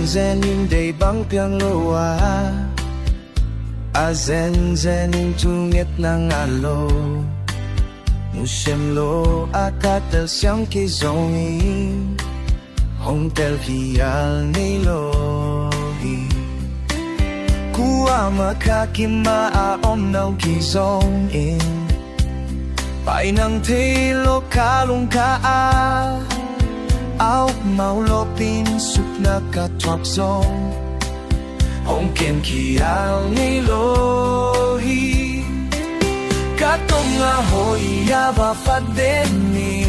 zen yung day bang piang loa zen yung tungit ng alo Mushem lo akatal siyang kizongi Hong tel kial nilohi Kuwa makakimaom ng kizongin Pai nang tilo kalong kaa Auk mau lo pin suk na katwap song Hong ken kial nilohi Katong nga hoy yaba fadeni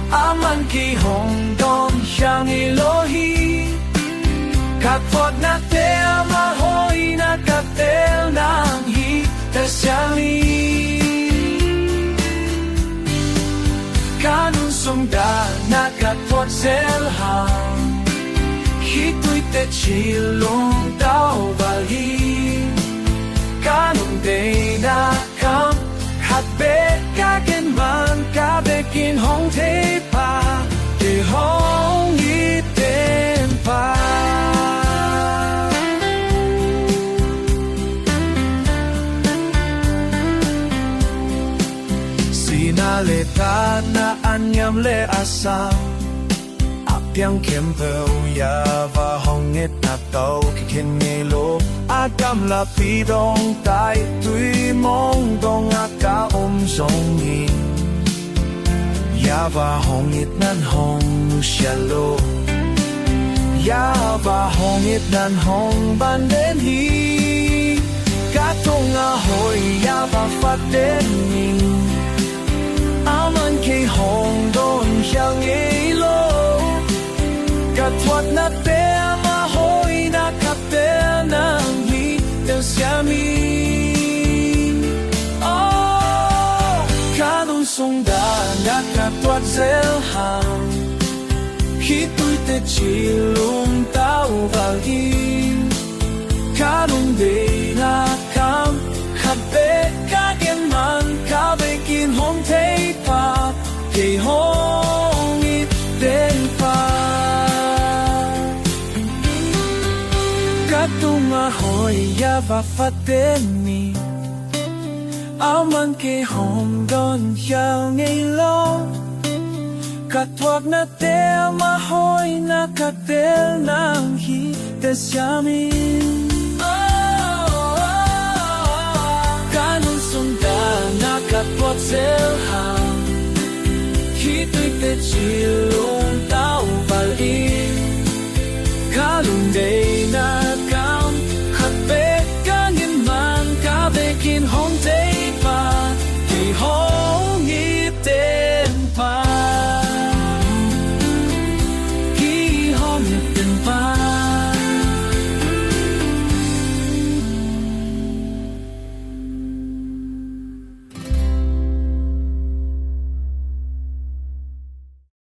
Aman ki hong don siyang ilohi Katwag na te amahoy na katel ng hitasyami Kanun sungda na katwag selhang Hito'y te chilong tao balhin Kanun day na kam Hatbe kagen man kabekin hong te pa Di hong iten pa Sinalita na anyam le asam Apyang kempel yava hongit na tau kikin ngelo Agam lapidong tay tui mong dong akaom zongin Yava hongit nan hong shalom Yava hongit nan hong banden hi Katong ahoy yava fadenin Aman kay hong don siyang ilo Katwat na te amahoy na kapel ng hitel siyamin Oh, kanong sungdan na katwat zelhang Hito'y te chilong tao balhin Kanong day na kam Kabe kagen man kabekin hong te pa Kay hong iten pa Katong ahoy yava fateni Aman kay hong don siyang ilo Katwag na te amahoy na katel ng hitasyami Kanong sundan na katwag selhang Hito'y te chilong